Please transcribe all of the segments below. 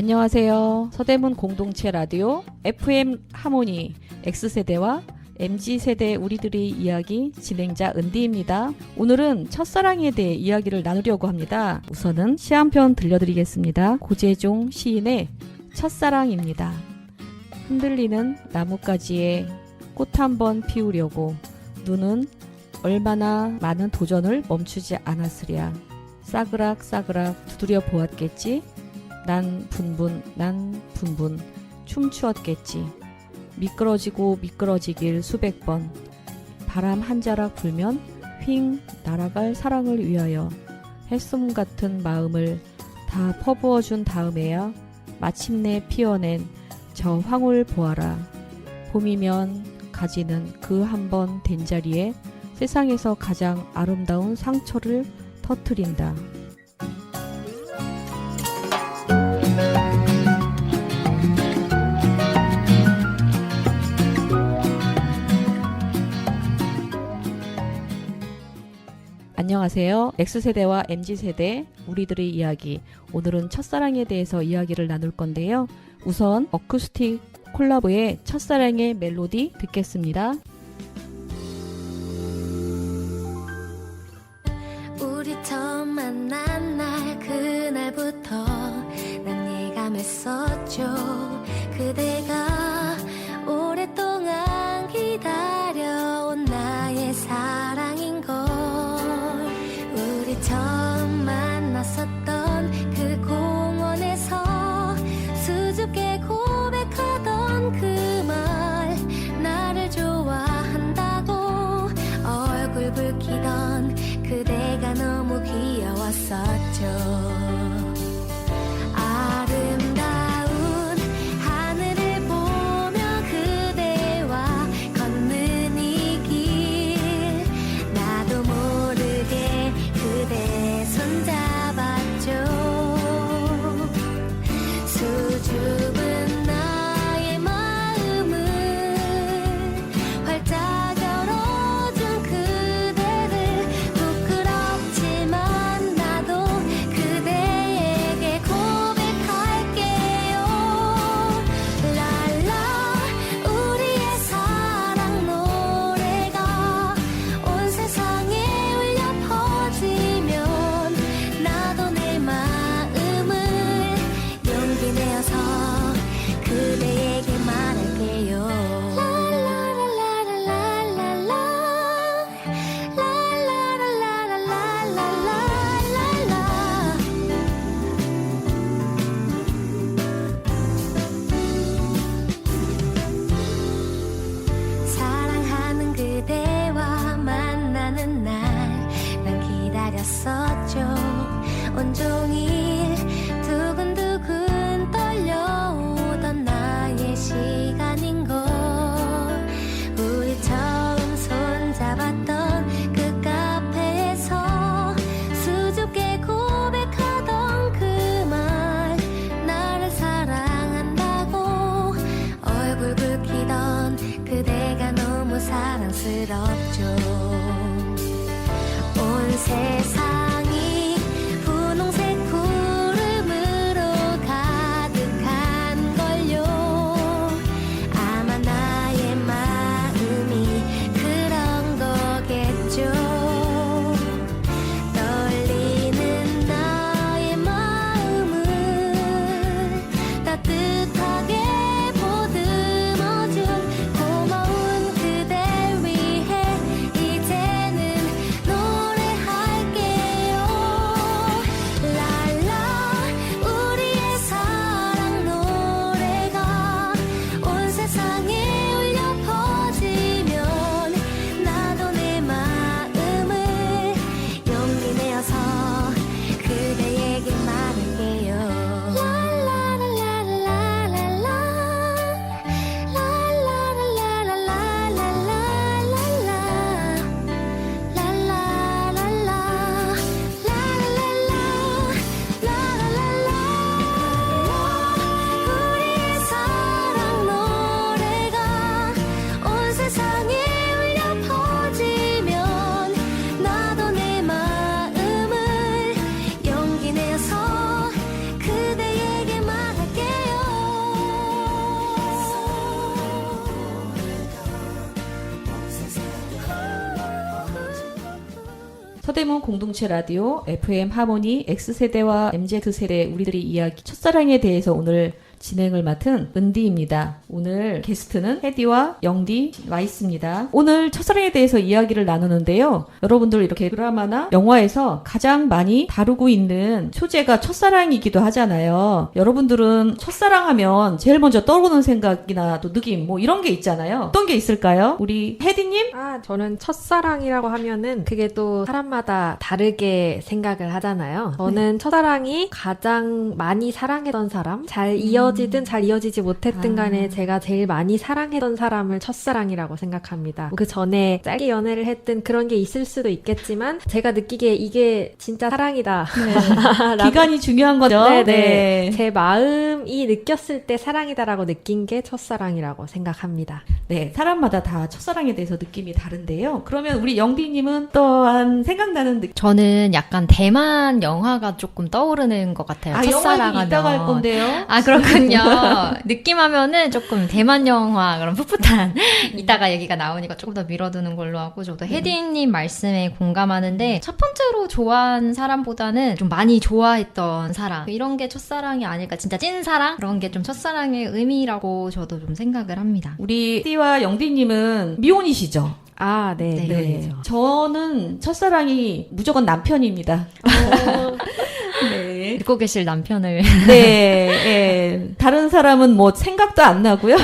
안녕하세요. 서대문 공동체 라디오 FM 하모니 X세대와 MZ세대 우리들의 이야기 진행자 은디입니다. 오늘은 첫사랑에 대해 이야기를 나누려고 합니다. 우선은 시 한 편 들려드리겠습니다. 고재종 시인의 첫사랑입니다. 흔들리는 나뭇가지에 꽃 한 번 피우려고 눈은 얼마나 많은 도전을 멈추지 않았으랴. 싸그락 두드려 보았겠지. 난 분분 춤추었겠지. 미끄러지고 미끄러지길 수백 번. 바람 한 자락 불면 휙 날아갈 사랑을 위하여 햇솜 같은 마음을 다 퍼부어준 다음에야 마침내 피어낸 저 황홀 보아라. 봄이면 가지는 그 한 번 된 자리에 세상에서 가장 아름다운 상처를 터뜨린다. 안녕하세요. X세대와 MZ세대 우리들의 이야기. 오늘은 첫사랑에 대해서 이야기를 나눌 건데요. 우선 어쿠스틱 콜라보의 첫사랑의 멜로디 듣겠습니다. 우리 처음 만난 날 그날부터 난 예감했었죠. 그대가 오랫동안 기다려온 나의 사랑인 걸. 우리 처음 만났었던 그 공원에서 수줍게 고백하던 그 말, 나를 좋아한다고 얼굴 붉히던 그대가 너무 귀여웠었죠. 아름다운 하늘을 보며 그대와 걷는 이 길, 나도 모르게 그대 손잡았죠. 수줍은 나의 마음을 활짝 열어준 그대를 부끄럽지만 나도 그대에게 고백할게요. 랄라 우리의 사랑 노래가 온 세상에 울려 퍼지면 나도 내 마음을 용기 내어서 그대에게 말할게요. 사랑하는 그대와 만나는 날 난 기다렸었죠. 온종일 두근두근 떨려오던 나의 시간인걸. 우리 처음 손잡았던 그 카페에서 수줍게 고백하던 그 말, 나를 사랑한다고 얼굴 붉히던 그대가 너무 사랑스럽죠. 온 세상이 분홍색 구름으로 가득한 걸요. 아마 나의 마음이 그런 거겠죠. 떨리는 나의 마음을 따뜻하게 보듬어준 고마운 그댈 위해 이제는 노래할게요. 서대문 공동체 라디오 FM 하모니 X세대와 MZ세대 우리들의 이야기 첫사랑에 대해서 오늘 진행을 맡은 은디입니다. 오늘 게스트는 혜디와 영디 와 있습니다. 오늘 첫사랑에 대해서 이야기를 나누는데요. 여러분들 이렇게 드라마나 영화에서 가장 많이 다루고 있는 소재가 첫사랑이기도 하잖아요. 여러분들은 첫사랑하면 제일 먼저 떠오르는 생각이나 또 느낌 뭐 이런 게 있잖아요. 어떤 게 있을까요? 우리 혜디님? 저는 첫사랑이라고 하면은 그게 또 사람마다 다르게 생각을 하잖아요. 저는 첫사랑이 가장 많이 사랑했던 사람, 잘 이어지든 잘 이어지지 못했든 간에 제가 제일 많이 사랑했던 사람을 첫사랑이라고 생각합니다. 그 전에 짧게 연애를 했든 그런 게 있을 수도 있겠지만 제가 느끼기에 이게 진짜 사랑이다. 네. 기간이 중요한 거죠? 네. 제 마음이 느꼈을 때 사랑이다라고 느낀 게 첫사랑이라고 생각합니다. 네, 사람마다 다 첫사랑에 대해서 느낌이 다른데요. 그러면 우리 영디님은 또한 생각나는 느낌? 저는 약간 대만 영화가 조금 떠오르는 것 같아요. 영화는 첫사랑하면. 이따가 할 건데요. 그렇군요. 느낌하면은 조금 대만 영화 그런 풋풋한 이따가 얘기가 나오니까 조금 더 밀어두는 걸로 하고 저도 혜디님 말씀에 공감하는데 첫 번째로 좋아한 사람보다는 좀 많이 좋아했던 사람 이런 게 첫사랑이 아닐까 진짜 찐사랑 그런 게 좀 첫사랑의 의미라고 저도 좀 생각을 합니다. 우리 혜디와 영디님은 미혼이시죠? 네. 네. 저는 첫사랑이 무조건 남편입니다. 네. 듣고 계실 남편을 네. 다른 사람은 뭐 생각도 안 나고요.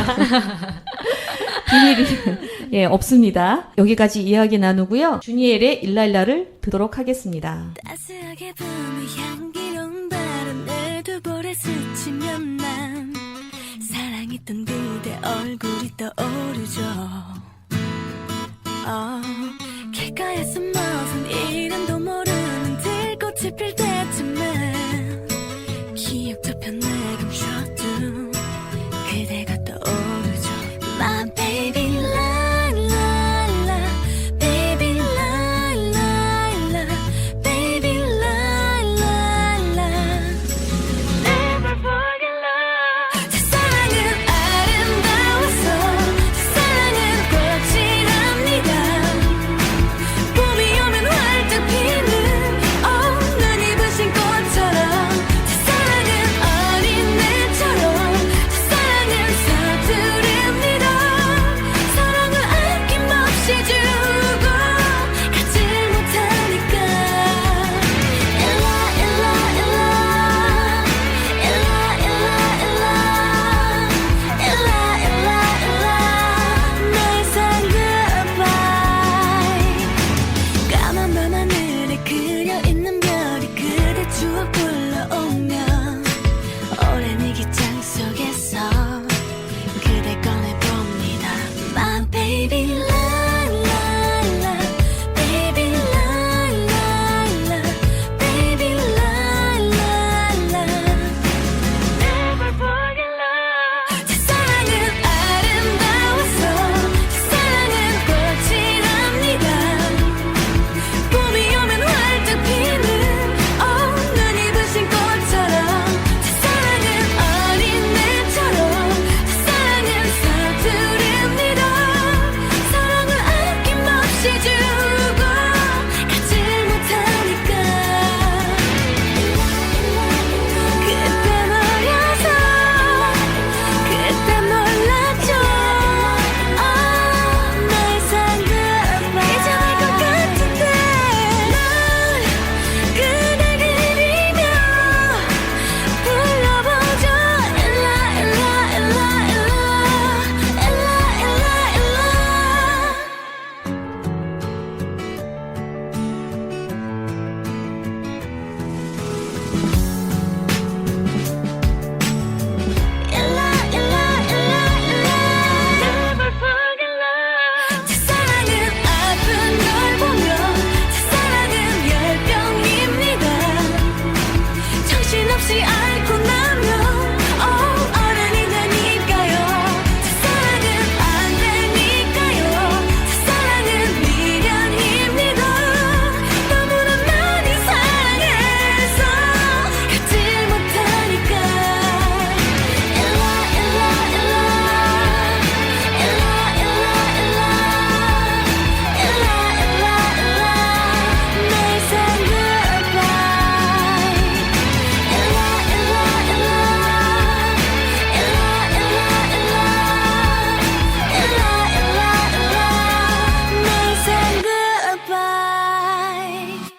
비밀이 없습니다. 여기까지 이야기 나누고요. 주니엘의 일랄라를 듣도록 하겠습니다. 따스하게 부는 향기로운 바람에 두 볼에 스치면 난 사랑했던 그대 얼굴이 떠오르죠. 길가에서 무슨 이름도 모르는 들꽃이 필 때쯤에 기억 저편에 감춰둔 그대가 떠오르죠. My baby la la la baby la la la baby la la la Never forget love 첫사랑은 아름다워서 첫사랑은 꽃이랍니다. 봄이 오면 활짝 피는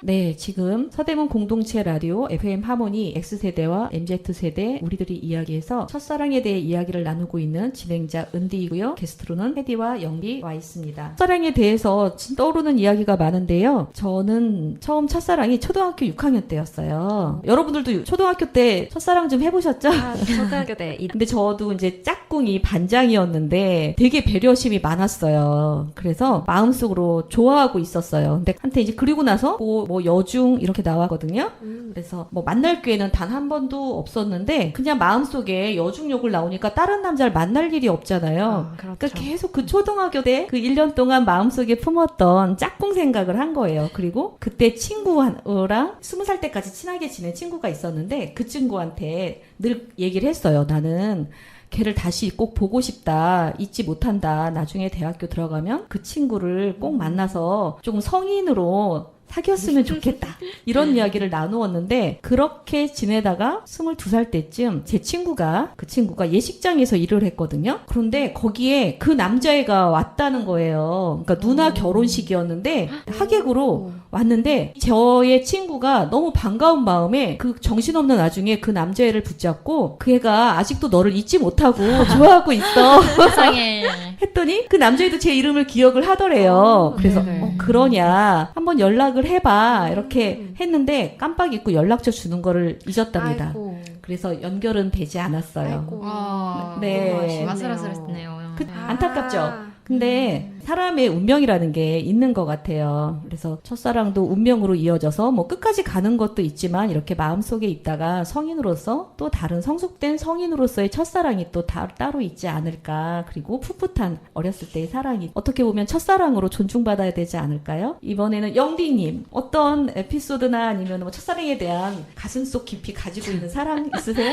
네, 지금 서대문 공동체 라디오 FM 하모니 X세대와 MZ세대 우리들이 이야기해서 첫사랑에 대해 이야기를 나누고 있는 진행자 은디이고요. 게스트로는 헤디와 영디 와 있습니다. 첫사랑에 대해서 떠오르는 이야기가 많은데요. 저는 처음 첫사랑이 초등학교 6학년 때였어요. 여러분들도 초등학교 때 첫사랑 좀 해보셨죠? 아, 초등학교 때 근데 저도 이제 짝꿍이 반장이었는데 되게 배려심이 많았어요. 그래서 마음속으로 좋아하고 있었어요. 근데 한테 이제 그리고 나서 뭐 여중 이렇게 나왔거든요. 그래서 뭐 만날 기회는 단 한 번도 없었는데 그냥 마음속에 여중욕을 나오니까 다른 남자를 만날 일이 없잖아요. 그렇죠. 그러니까 계속 그 초등학교 때 그 1년 동안 마음속에 품었던 짝꿍 생각을 한 거예요. 그리고 그때 친구랑 20살 때까지 친하게 지낸 친구가 있었는데 그 친구한테 늘 얘기를 했어요. 나는 걔를 다시 꼭 보고 싶다. 잊지 못한다. 나중에 대학교 들어가면 그 친구를 꼭 만나서 조금 성인으로 사귀었으면 좋겠다. 이런 이야기를 나누었는데 그렇게 지내다가 22살 때쯤 그 친구가 예식장에서 일을 했거든요. 그런데 거기에 그 남자애가 왔다는 거예요. 그러니까 누나 결혼식이었는데 하객으로 왔는데 저의 친구가 너무 반가운 마음에 그 정신없는 와중에 그 남자애를 붙잡고 그 애가 아직도 너를 잊지 못하고 좋아하고 있어. 세상에. 했더니 그 남자애도 제 이름을 기억을 하더래요. 그래서 네네. 그러냐 한번 연락을 해봐 이렇게 했는데 깜빡 잊고 연락처 주는 거를 잊었답니다. 아이고. 그래서 연결은 되지 않았어요. 아이고. 네. 아슬아슬했네요. 안타깝죠. 근데 사람의 운명이라는 게 있는 것 같아요. 그래서 첫사랑도 운명으로 이어져서 뭐 끝까지 가는 것도 있지만 이렇게 마음속에 있다가 성인으로서 또 다른 성숙된 성인으로서의 첫사랑이 또 따로 있지 않을까. 그리고 풋풋한 어렸을 때의 사랑이 어떻게 보면 첫사랑으로 존중받아야 되지 않을까요? 이번에는 영디님 어떤 에피소드나 아니면 뭐 첫사랑에 대한 가슴속 깊이 가지고 있는 사랑 있으세요?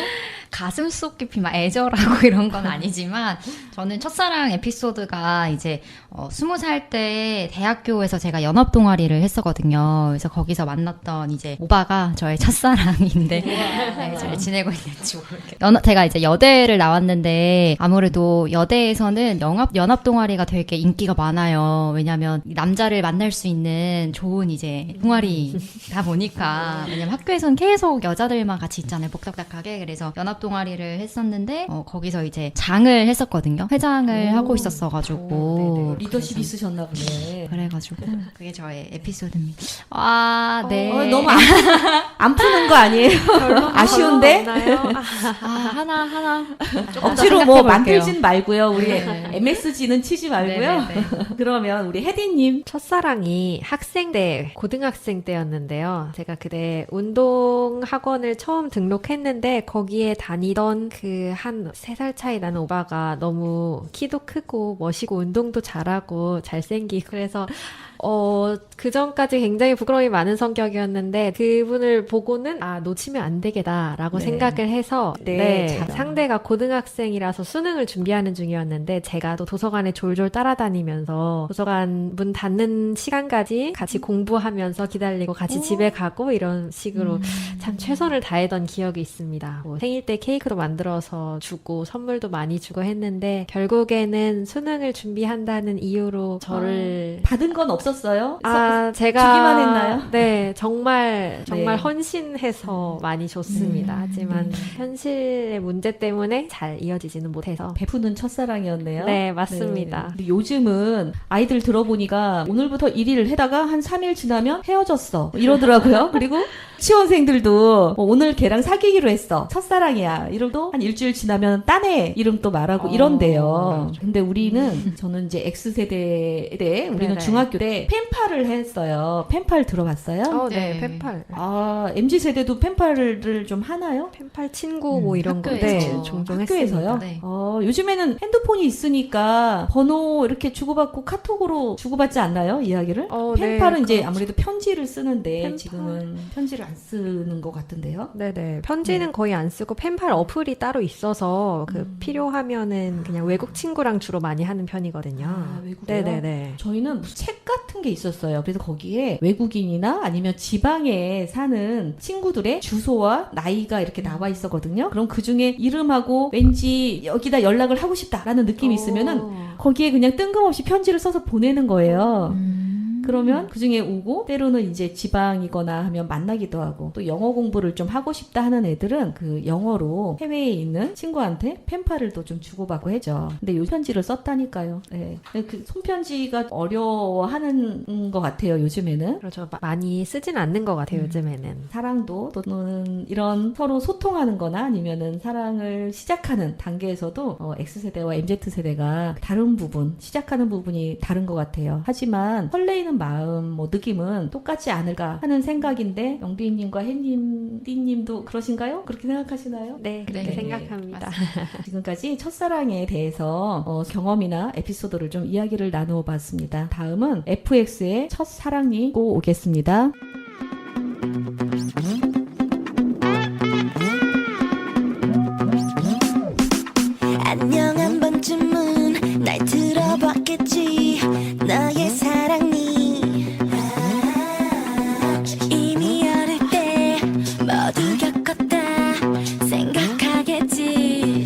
가슴속 깊이 막 애절하고 이런 건 아니지만 저는 첫사랑 에피소드가 이제 20살 때 대학교에서 제가 연합 동아리를 했었거든요. 그래서 거기서 만났던 이제 오빠가 저의 첫사랑인데 네, 잘 지내고 있는지 모르겠어요. 제가 이제 여대를 나왔는데 아무래도 여대에서는 연합 동아리가 되게 인기가 많아요. 왜냐면 남자를 만날 수 있는 좋은 이제 동아리다 보니까 왜냐면 학교에서는 계속 여자들만 같이 있잖아요. 복닥닥하게. 그래서 연합 동아리를 했었는데 거기서 이제 장을 했었거든요. 회장을 하고 있었어가지고 리더십 있으셨나 보네. 그래가지고 그게 저의 에피소드입니다. 아, 네. 너무 안 푸는 거 아니에요? 아쉬운데? 하나. 억지로 뭐 만들진 말고요. 우리 네. MSG는 치지 말고요. 네네네. 그러면 우리 혜디님. 첫사랑이 학생 때, 고등학생 때였는데요. 제가 그때 운동학원을 처음 등록했는데 거기에 다니던 그 한 3살 차이 나는 오빠가 너무 키도 크고 멋있고 운동도 잘하고 잘생기고 그래서 그 전까지 굉장히 부끄러움이 많은 성격이었는데 그분을 보고는 놓치면 안 되겠다라고 네. 생각을 해서 네, 상대가 고등학생이라서 수능을 준비하는 중이었는데 제가 또 도서관에 졸졸 따라다니면서 도서관 문 닫는 시간까지 같이 공부하면서 기다리고 같이 집에 가고 이런 식으로 참 최선을 다했던 기억이 있습니다. 뭐 생일 때 케이크도 만들어서 주고 선물도 많이 주고 했는데 결국에는 수능을 준비한다는 이유로 저를 받은 건 없었어요? 제가 주기만 했나요? 네, 정말 네. 헌신해서 많이 줬습니다. 하지만 현실의 문제 때문에 잘 이어지지는 못해서 베푸는 첫사랑이었네요. 네, 맞습니다. 네. 근데 요즘은 아이들 들어보니까 오늘부터 1일 해다가 한 3일 지나면 헤어졌어 이러더라고요. 그리고 치원생들도 오늘 걔랑 사귀기로 했어. 첫사랑이야. 이러도 한 일주일 지나면 딴애 이름 또 말하고 이런대요. 근데 우리는 저는 이제 X세대 때 우리는 네네. 중학교 때 펜팔을 했어요. 펜팔 들어봤어요? 네, 네. 펜팔. MZ세대도 펜팔을 좀 하나요? 펜팔 친구 뭐 이런 거. 학교에서. 네, 종종 학교에서요? 했습니다. 네. 요즘에는 핸드폰이 있으니까 번호 이렇게 주고받고 카톡으로 주고받지 않나요? 이야기를? 펜팔은 네, 이제 그렇죠. 아무래도 편지를 쓰는데 펜팔. 지금은 편지를 안 쓰는 것 같은데요? 네네. 편지는 거의 안 쓰고 펜팔 어플이 따로 있어서 필요하면은 그냥 외국 친구랑 주로 많이 하는 편이거든요. 외국이요? 네네네. 저희는 무슨 책 같은 게 있었어요. 그래서 거기에 외국인이나 아니면 지방에 사는 친구들의 주소와 나이가 이렇게 나와 있었거든요. 그럼 그 중에 이름하고 왠지 여기다 연락을 하고 싶다라는 느낌이 있으면은 거기에 그냥 뜬금없이 편지를 써서 보내는 거예요. 그러면 그 중에 오고 때로는 이제 지방이거나 하면 만나기도 하고 또 영어 공부를 좀 하고 싶다 하는 애들은 그 영어로 해외에 있는 친구한테 펜팔을 또 좀 주고받고 해죠. 근데 요 편지를 썼다니까요. 네. 그 손편지가 어려워하는 것 같아요. 요즘에는. 그렇죠. 많이 쓰진 않는 것 같아요, 요즘에는. 사랑도 또는 이런 서로 소통하는 거나 아니면은 사랑을 시작하는 단계에서도 X세대와 MZ세대가 다른 부분, 시작하는 부분이 다른 것 같아요. 하지만 설레이는 마음, 느낌은 똑같지 않을까 하는 생각인데 영디님과 혜님도 그러신가요? 그렇게 생각하시나요? 네, 그렇게 네, 생각합니다. 지금까지 첫사랑에 대해서 경험이나 에피소드를 좀 이야기를 나누어 봤습니다. 다음은 FX의 첫사랑이 고 오겠습니다. 안녕 한 번쯤은 날 들어봤겠지 너의 사랑이 이미 어릴 때 모두 겪었다 생각하겠지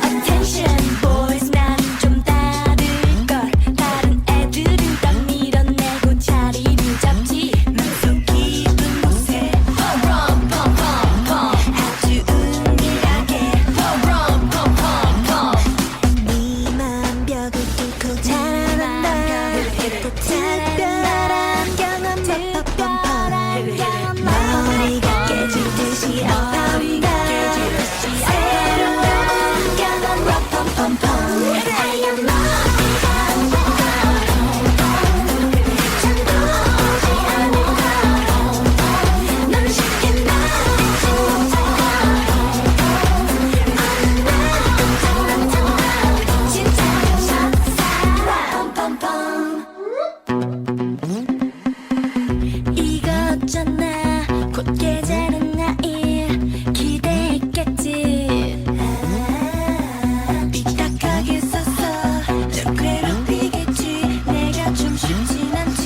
Attention boys 나는 좀 다를걸 다른 애들은 딱 밀어내고 자리를 잡지 난 속이던 곳에 아주 은밀하게 네 맘 벽을 뚫고 자라난다 특별한 경험 머리가 깨질 듯이 아파온다 새로운 경험 럼펌펌펌 하얀 머리가 잠들지 않을까 넌 쉽게 말하지 못하고 진짜 첫사랑 펌펌펌 이거 어쩌나 곧 깨자는 나일 기대했겠지 삐딱하게 써서 널 괴롭히겠지 내가 좀 쉽진 않지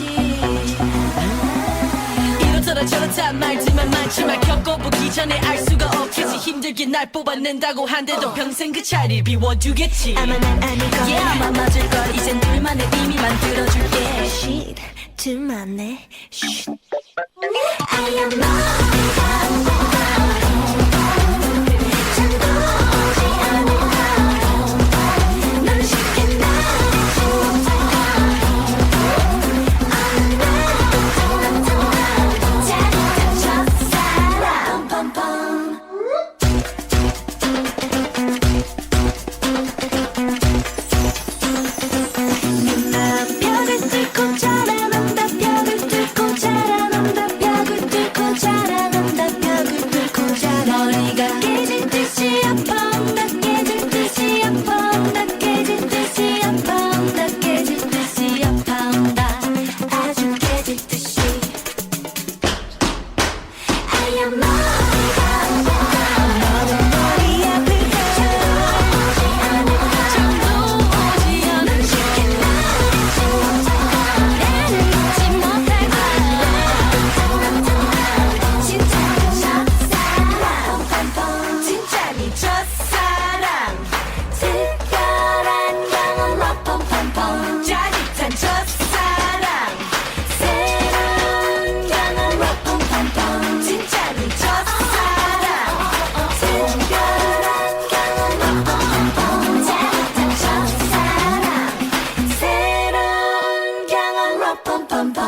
이렇더라 저렇다 말지만 많지만 겪어보기 전에 알 수가 없겠지 힘들게 날 뽑아낸다고 한데도 평생 그 자리를 비워두겠지 아마 난 아닐 거야 Yeah 아마 맞을걸 이젠 둘만의 의미 만들어줄게 Shit 둘만의 Shit 하얀 머리가 잠들지 않을까 넌 쉽게 말하지 못하고 짜릿한 첫사랑 펌펌 벽을 뚫고 자라난다 벽을 뚫고 자라난다 벽을 뚫고 자라난다 벽을 뚫고 자라 머리가 깨질 듯이 아파온다 깨질 듯이 아파온다 깨질 듯이 아파온다 깨질 듯이 아파온다 아주 깨질 듯이 하얀 머리가 너는 머리 아플까 잠들지 않을까 넌 쉽게 말하지 못하고 나를 잊지 못할 거야 진짜 첫사랑 펌펌 진짜 네 첫사랑 특별한 경험 펌펌펌 짜릿한 첫사랑 새로운 경험 펌펌펌 진짜 네 첫사랑 특별한 경험 펌펌펌 짜릿한 첫사랑 새로운 경험 펌펌펌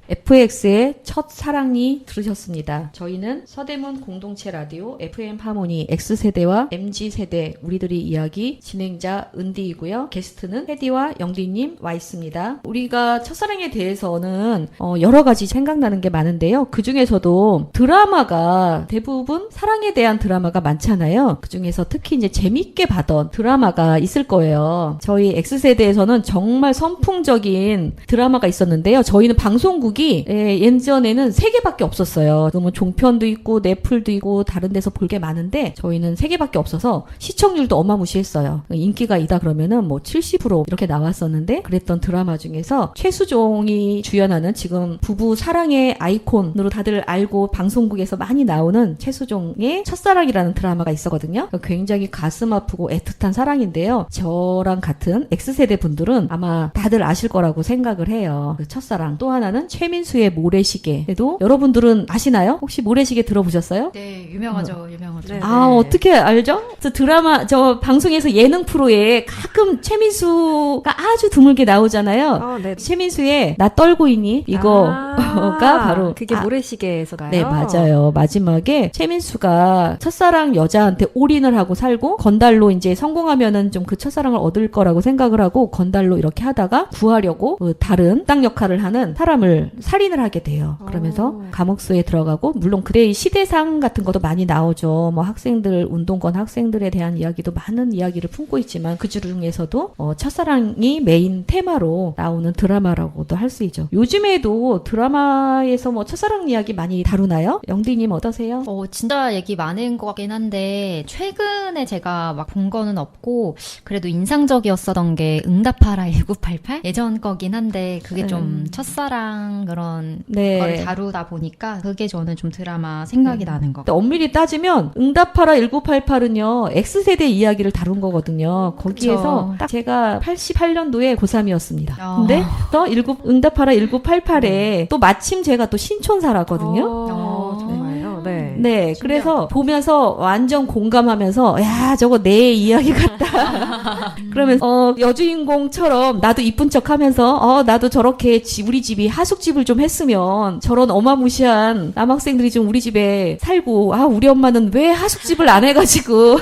FX의 첫사랑이 들으셨습니다. 저희는 서대문 공동체 라디오 FM 하모니 X세대와 MG세대 우리들이 이야기 진행자 은디이고요. 게스트는 혜디와 영디님 와 있습니다. 우리가 첫사랑에 대해서는 여러 가지 생각나는 게 많은데요. 그 중에서도 드라마가 대부분 사랑에 대한 드라마가 많잖아요. 그 중에서 특히 이제 재밌게 봤던 드라마가 있을 거예요. 저희 X세대에서는 정말 선풍적인 드라마가 있었는데요. 저희는 방송국이 제목이 예전에는 3개밖에 없었어요. 그러면 종편도 있고 넷플도 있고 다른 데서 볼 게 많은데 저희는 3개밖에 없어서 시청률도 어마무시했어요. 인기가 있다 그러면은 뭐 70% 이렇게 나왔었는데 그랬던 드라마 중에서 최수종이 주연하는 지금 부부 사랑의 아이콘으로 다들 알고 방송국에서 많이 나오는 최수종의 첫사랑이라는 드라마가 있었거든요. 굉장히 가슴 아프고 애틋한 사랑인데요. 저랑 같은 X세대 분들은 아마 다들 아실 거라고 생각을 해요. 그 첫사랑. 또 하나는 최민수의 모래시계도 여러분들은 아시나요? 혹시 모래시계 들어보셨어요? 네, 유명하죠. 유명하죠. 네. 아, 어떻게 알죠? 저 드라마, 저 방송에서 예능 프로에 가끔 최민수가 아주 드물게 나오잖아요. 네. 최민수의 나 떨고 있니? 이거가 바로. 그게 모래시계에서가요? 네, 맞아요. 마지막에 최민수가 첫사랑 여자한테 올인을 하고 살고 건달로 이제 성공하면은 좀 그 첫사랑을 얻을 거라고 생각을 하고 건달로 이렇게 하다가 구하려고 다른 땅 역할을 하는 사람을 살인을 하게 돼요. 그러면서 감옥수에 들어가고 물론 그때의 시대상 같은 것도 많이 나오죠. 뭐 학생들, 운동권 학생들에 대한 이야기도 많은 이야기를 품고 있지만 그 중에서도 첫사랑이 메인 테마로 나오는 드라마라고도 할 수 있죠. 요즘에도 드라마에서 뭐 첫사랑 이야기 많이 다루나요? 영디님 어떠세요? 진짜 얘기 많은 것 같긴 한데 최근에 제가 막 본 거는 없고 그래도 인상적이었었던 게 응답하라 1988 예전 거긴 한데 그게 좀 첫사랑 그런 거를 다루다 보니까 그게 저는 좀 드라마 생각이 나는 것 같아요. 엄밀히 따지면 응답하라 1988은요 X세대 이야기를 다룬 거거든요. 거기에서 딱 제가 88년도에 고3이었습니다. 근데 또 응답하라 1988에 또 마침 제가 또 신촌 살았거든요. 정말요? 네. 네, 그래서 보면서 완전 공감하면서 야 저거 내 이야기 같다. 그러면서 여주인공처럼 나도 이쁜 척하면서 나도 저렇게 우리 집이 하숙집을 좀 했으면 저런 어마무시한 남학생들이 좀 우리 집에 살고 우리 엄마는 왜 하숙집을 안 해가지고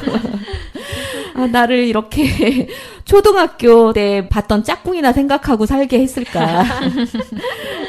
나를 이렇게 초등학교 때 봤던 짝꿍이나 생각하고 살게 했을까.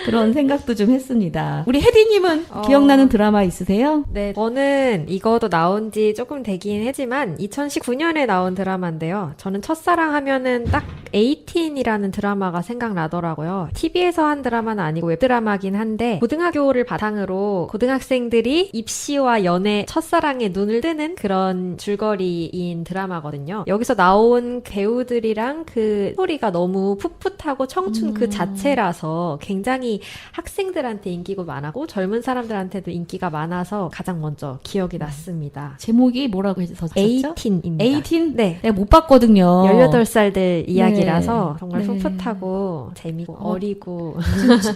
그런 생각도 좀 했습니다. 우리 혜디님은 기억나는 드라마 있으세요? 네, 저는 이거도 나온 지 조금 되긴 했지만 2019년에 나온 드라마인데요. 저는 첫사랑 하면은 딱 18이라는 드라마가 생각나더라고요. TV에서 한 드라마는 아니고 웹드라마긴 한데 고등학교를 바탕으로 고등학생들이 입시와 연애, 첫사랑에 눈을 뜨는 그런 줄거리인 드라마거든요. 여기서 나온 배우들이랑 그 스토리가 너무 풋풋하고 청춘 그 자체라서 굉장히 학생들한테 인기가 많았고 젊은 사람들한테도 인기가 많아서 가장 먼저 기억이 났습니다. 제목이 뭐라고 해서 썼죠? 18입니다. 18? 네. 내가 못 봤거든요. 18살들 이야기라서 정말 네. 풋풋하고 재밌고 어리고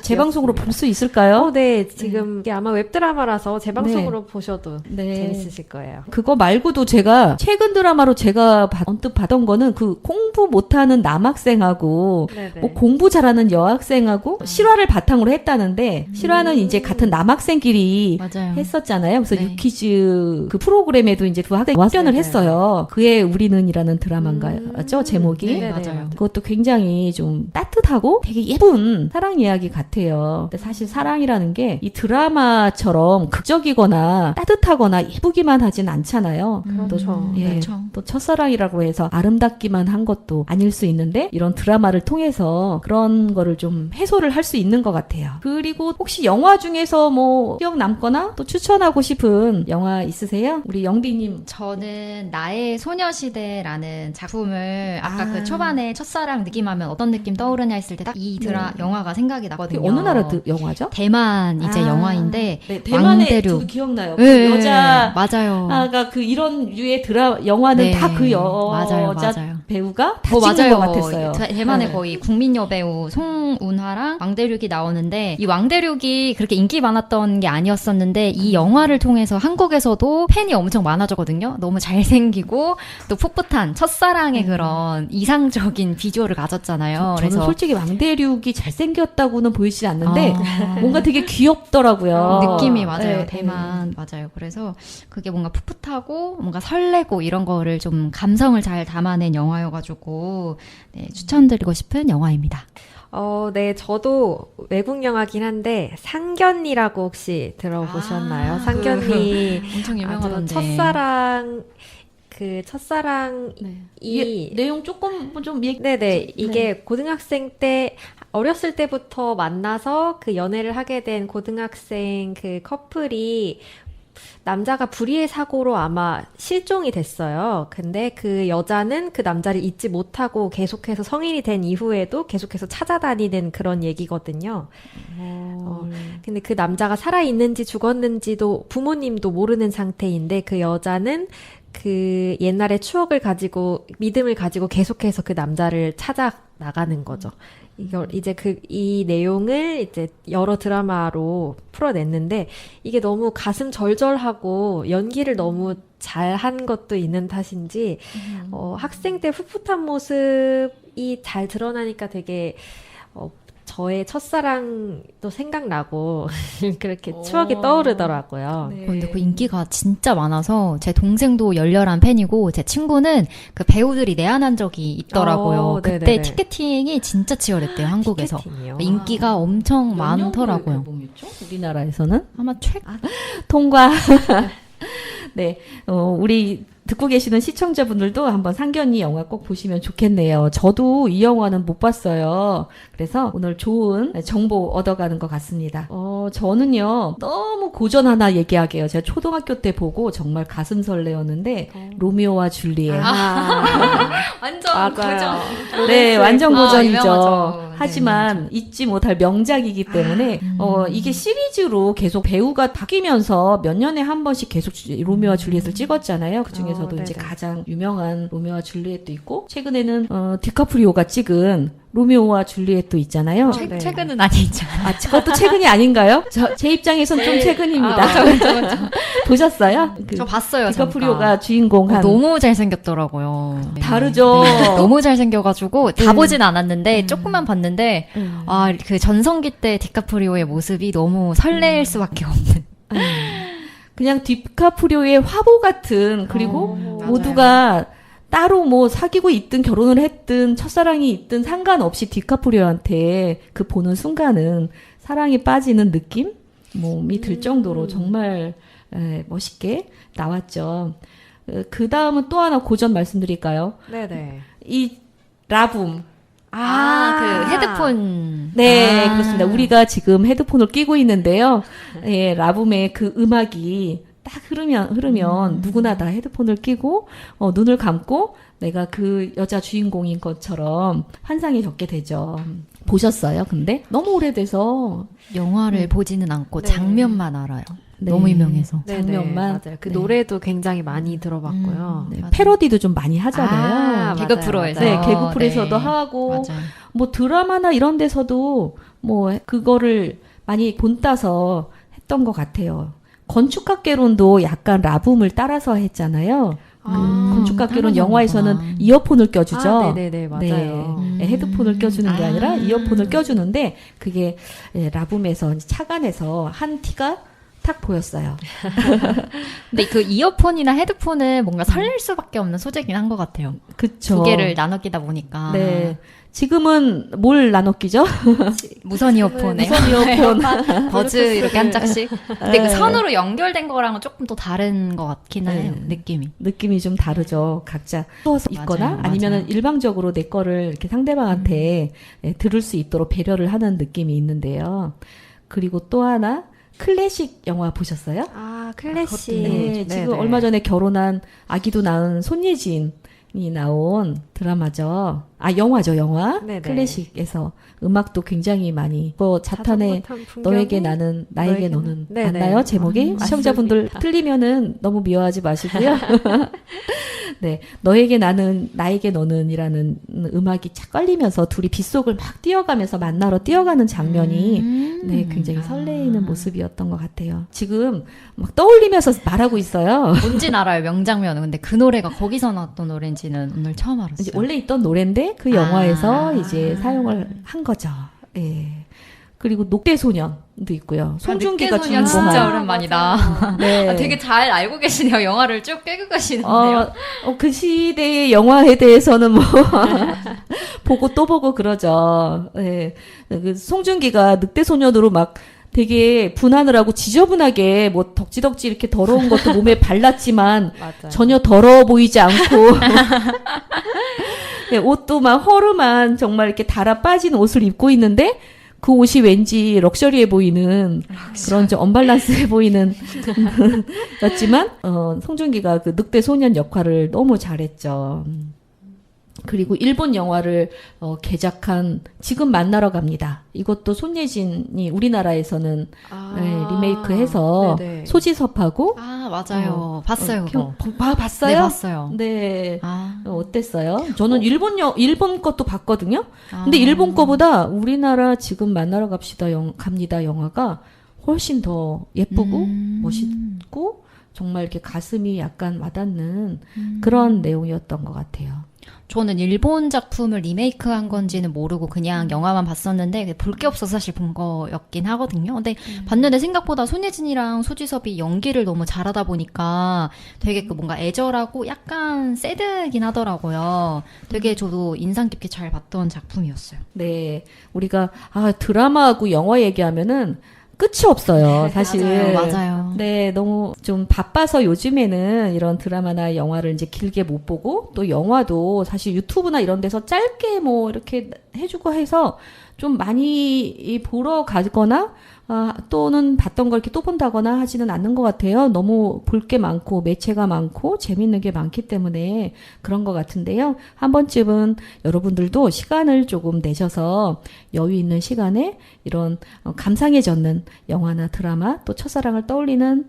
재방송으로 볼 수 있을까요? 네. 지금 이게 아마 웹드라마라서 재방송으로 보셔도 재밌으실 거예요. 그거 말고도 제가 최근 드라마로 제가 언뜻 받은 거는 그 공부 못하는 남학생하고 뭐 공부 잘하는 여학생하고 실화를 바탕으로 했다는데 실화는 이제 같은 남학생끼리 맞아요. 했었잖아요. 그래서 네. 유퀴즈 그 프로그램에도 이제 두 학생이 출연을 했어요. 그의 우리는이라는 드라마인가요? 제목이? 네, 맞아요. 그것도 굉장히 좀 따뜻하고 되게 예쁜 사랑 이야기 같아요. 근데 사실 사랑이라는 게 이 드라마처럼 극적이거나 따뜻하거나 예쁘기만 하진 않잖아요. 그렇죠. 또 첫사랑이라고 해서 아름답기만 한 것도 아닐 수 있는데 이런 드라마를 통해서 그런 거를 좀 해소를 할 수 있는 것 같아요. 그리고 혹시 영화 중에서 뭐 기억 남거나 또 추천하고 싶은 영화 있으세요? 우리 영디님. 저는 나의 소녀시대라는 작품을 아까 그 초반에 첫사랑 느낌하면 어떤 느낌 떠오르냐 했을 때 딱 이 영화가 생각이 나거든요. 어느 나라 영화죠? 대만 이제 영화인데 대만의 왕대륙. 저도 기억나요. 네, 그 여자 맞아요. 그 이런 류의 영화는 다 그 맞아요. 배우가 다 찍는 것 같았어요. 대만의 거의 국민 여배우 송운하랑 왕대륙이 나오는데 이 왕대륙이 그렇게 인기 많았던 게 아니었었는데 이 영화를 통해서 한국에서도 팬이 엄청 많아졌거든요. 너무 잘생기고 또 풋풋한 첫사랑의 그런 이상적인 비주얼을 가졌잖아요. 저는 그래서 솔직히 왕대륙이 잘생겼다고는 보이지 않는데 뭔가 되게 귀엽더라고요. 느낌이 맞아요. 네, 대만 맞아요. 그래서 그게 뭔가 풋풋하고 뭔가 설레고 이런 거를 좀 감성을 잘 담아낸 영화여가지고 추천드리고 싶은 영화입니다. 네, 저도 외국 영화긴 한데 상견례라고 혹시 들어보셨나요? 상견례 엄청 유명하던데. 첫사랑 그 첫사랑이 내용 조금 좀 얘기. 네네. 이게 고등학생 때, 어렸을 때부터 만나서 그 연애를 하게 된 고등학생 그 커플이 남자가 불의의 사고로 아마 실종이 됐어요. 근데 그 여자는 그 남자를 잊지 못하고 계속해서 성인이 된 이후에도 계속해서 찾아다니는 그런 얘기거든요. 근데 그 남자가 살아있는지 죽었는지도 부모님도 모르는 상태인데 그 여자는 그 옛날의 추억을 가지고 믿음을 가지고 계속해서 그 남자를 찾아 나가는 거죠. 이걸 이제 이 내용을 이제 여러 드라마로 풀어냈는데 이게 너무 가슴 절절하고 연기를 너무 잘한 것도 있는 탓인지 학생 때 풋풋한 모습이 잘 드러나니까 되게 저의 첫사랑도 생각나고 그렇게 추억이 떠오르더라고요. 네. 근데 그 인기가 진짜 많아서 제 동생도 열렬한 팬이고 제 친구는 그 배우들이 내한한 적이 있더라고요. 그때 네네네. 티켓팅이 진짜 치열했대요, 한국에서. 티켓팅이요? 인기가 엄청 많더라고요. 개봉했죠? 우리나라에서는 아마 통과. 네, 우리 듣고 계시는 시청자분들도 한번 상견이 영화 꼭 보시면 좋겠네요. 저도 이 영화는 못 봤어요. 그래서 오늘 좋은 정보 얻어가는 것 같습니다. 저는요, 너무 고전 하나 얘기하게요. 제가 초등학교 때 보고 정말 가슴 설레었는데, 로미오와 줄리엣. 완전 맞아요. 네, 완전 고전이죠. 유명하죠. 하지만 네, 잊지 못할 명작이기 때문에 이게 시리즈로 계속 배우가 바뀌면서 몇 년에 한 번씩 계속 로미오와 줄리엣을 찍었잖아요. 그 중에서도 이제 네네. 가장 유명한 로미오와 줄리엣도 있고 최근에는 디카프리오가 찍은 로미오와 줄리엣도 있잖아요. 네. 최근은 아니죠. 아, 그것도 최근이 아닌가요? 제 입장에선 좀 최근입니다. 보셨어요? 그 저 봤어요. 디카프리오가 잠깐. 주인공 한 너무 잘생겼더라고요. 네. 다르죠. 네, 너무 잘생겨가지고 다 보진 않았는데 조금만 봤는데 그 전성기 때 디카프리오의 모습이 너무 설레일 수밖에 없는. 그냥 디카프리오의 화보 같은 그리고 모두가 따로 뭐 사귀고 있든 결혼을 했든 첫사랑이 있든 상관없이 디카프리오한테 그 보는 순간은 사랑에 빠지는 느낌? 몸이 들 정도로 정말 멋있게 나왔죠. 그 다음은 또 하나 고전 말씀드릴까요? 네네. 이 라붐. 그 헤드폰. 네, 그렇습니다. 우리가 지금 헤드폰을 끼고 있는데요. 예, 라붐의 그 음악이 딱 흐르면 누구나 다 헤드폰을 끼고 눈을 감고 내가 그 여자 주인공인 것처럼 환상에 젖게 되죠. 보셨어요? 근데 너무 오래돼서 영화를 보지는 않고 네. 장면만 알아요. 네. 너무 유명해서. 장면만. 맞아요. 그 네. 노래도 굉장히 많이 들어봤고요. 네, 맞아요. 패러디도 좀 많이 하잖아요. 개그 맞아요, 프로에서. 네, 맞아요. 개그풀에서도 네. 하고 맞아요. 뭐 드라마나 이런 데서도 뭐 그거를 많이 본따서 했던 것 같아요. 건축학개론도 약간 라붐을 따라서 했잖아요. 건축학개론 따라서 영화에서는 하는구나. 이어폰을 껴주죠. 아, 네네네, 맞아요. 네, 헤드폰을 껴주는 게 아니라 아. 이어폰을 껴주는데 그게 라붐에서 착안에서 한 티가 탁 보였어요. 근데 그 이어폰이나 헤드폰은 뭔가 설렐 수밖에 없는 소재긴 한 것 같아요. 그쵸. 두 개를 나눠 끼다 보니까. 네. 지금은 뭘 나눠 끼죠? 무선 이어폰에. 무선 이어폰. 버즈 이렇게 한 짝씩. 근데 그 선으로 연결된 거랑은 조금 또 다른 것 같긴 해요. 네. 느낌이. 느낌이 좀 다르죠. 각자 서서 있거나 맞아요, 아니면은 맞아요. 일방적으로 내 거를 이렇게 상대방한테 들을 수 있도록 배려를 하는 느낌이 있는데요. 그리고 또 하나 클래식 영화 보셨어요? 클래식. 네, 지금 네네. 얼마 전에 결혼한 아기도 낳은 손예진이 나온 드라마죠. 영화죠, 영화. 네네. 클래식에서 음악도 굉장히 많이. 자탄의 자전거 탄 풍경이 너에게 나는, 나에게 너에게 너는. 네네. 맞나요? 제목이? 시청자분들 맞습니다. 틀리면은 너무 미워하지 마시고요. 네. 너에게 나는, 나에게 너는이라는 음악이 착 깔리면서 둘이 빗속을 막 뛰어가면서 만나러 뛰어가는 장면이 네, 굉장히 설레이는 모습이었던 것 같아요. 지금 막 떠올리면서 말하고 있어요. 뭔진 알아요, 명장면은. 근데 그 노래가 거기서 나왔던 노래인지는 오늘 처음 알았어요. 이제 원래 있던 노래인데 그 영화에서 이제 사용을 한 거죠. 예. 그리고 녹대소년도 있고요. 송중기가 늑대소년 주인공한. 진짜 오랜만이다. 네. 되게 잘 알고 계시네요. 영화를 쭉 깨고 가시는데요. 그 시대의 영화에 대해서는 뭐 보고 또 보고 그러죠. 예. 그 송중기가 늑대소년으로 막 되게 분한을 하고 지저분하게 뭐 덕지덕지 이렇게 더러운 것도 몸에 발랐지만 맞아요. 전혀 더러워 보이지 않고 네, 옷도 막 허름한 정말 이렇게 달아 빠진 옷을 입고 있는데 그 옷이 왠지 럭셔리해 보이는 그런 좀 언밸런스해 보이는 였지만 송중기가 그 늑대 소년 역할을 너무 잘했죠. 그리고 일본 영화를 개작한 지금 만나러 갑니다. 이것도 손예진이 우리나라에서는 네, 리메이크해서 네네. 소지섭하고 아, 맞아요. 봤어요, 그거. 봤어요? 네, 봤어요. 네. 아. 어땠어요? 저는 일본 것도 봤거든요. 아. 근데 일본 거보다 우리나라 지금 만나러 갑니다 영화가 훨씬 더 예쁘고 멋있고 정말 이렇게 가슴이 약간 와닿는 그런 내용이었던 것 같아요. 저는 일본 작품을 리메이크한 건지는 모르고 그냥 영화만 봤었는데 볼 게 없어서 사실 본 거였긴 하거든요. 근데 봤는데 생각보다 손예진이랑 소지섭이 연기를 너무 잘하다 보니까 되게 그 뭔가 애절하고 약간 새드긴 하더라고요. 되게 저도 인상 깊게 잘 봤던 작품이었어요. 네. 우리가 드라마하고 영화 얘기하면은 끝이 없어요, 사실. 맞아요. 네, 너무 좀 바빠서 요즘에는 이런 드라마나 영화를 이제 길게 못 보고 또 영화도 사실 유튜브나 이런 데서 짧게 뭐 이렇게 해주고 해서 좀 많이 보러 가거나 또는 봤던 걸 이렇게 또 본다거나 하지는 않는 것 같아요. 너무 볼 게 많고 매체가 많고 재밌는 게 많기 때문에 그런 것 같은데요. 한 번쯤은 여러분들도 시간을 조금 내셔서 여유 있는 시간에 이런 감상에 젖는 영화나 드라마 또 첫사랑을 떠올리는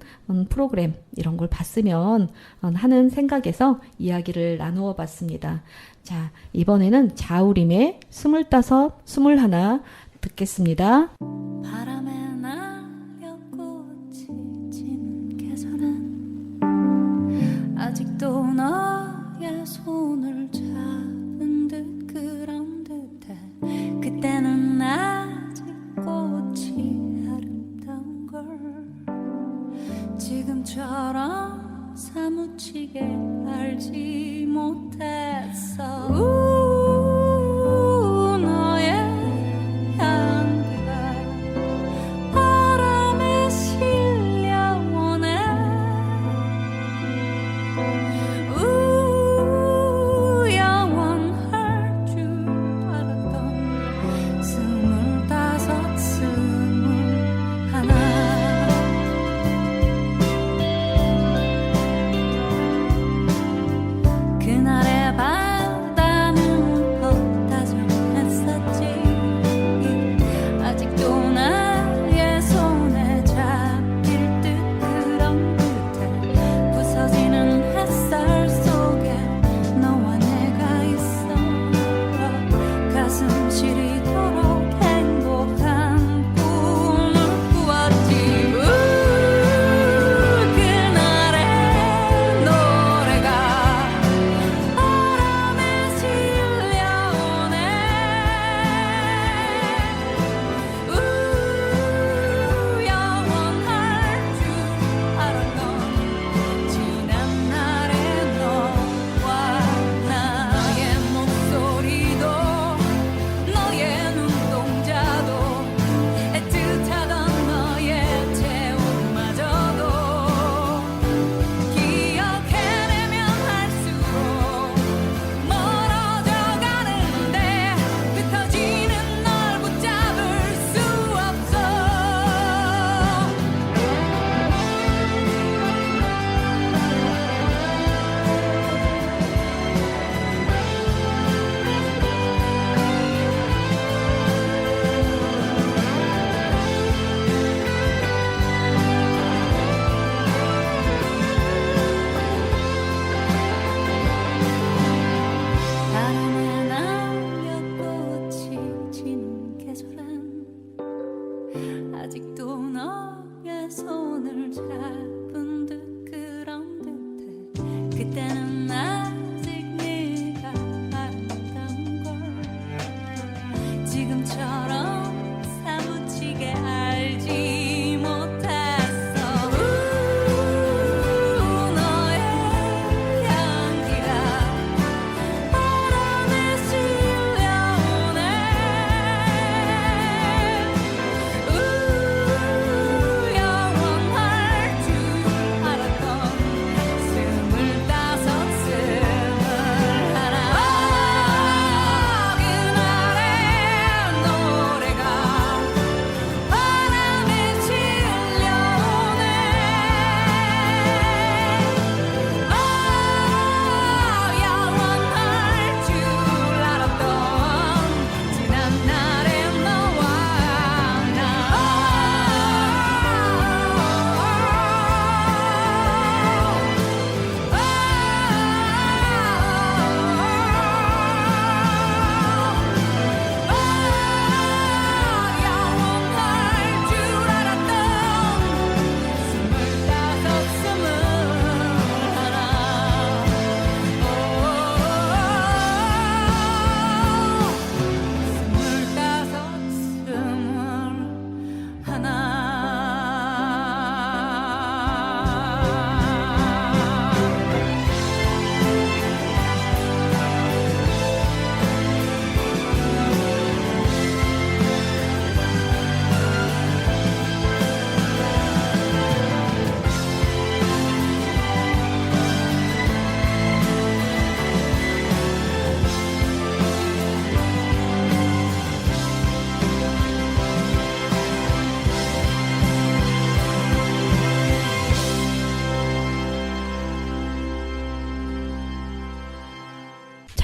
프로그램 이런 걸 봤으면 하는 생각에서 이야기를 나누어 봤습니다. 자, 이번에는 자우림의 25, 21 듣겠습니다. 바람에 날려 꽃이 지는 계절은 아직도 너의 손을 잡은 듯 그런 듯해 그때는 아직 꽃이 아름다운 걸 지금처럼 사무치게 알지 못했어 너의 향기가 바람에 실려오네 영원할 줄 알았던 25, 21 그날의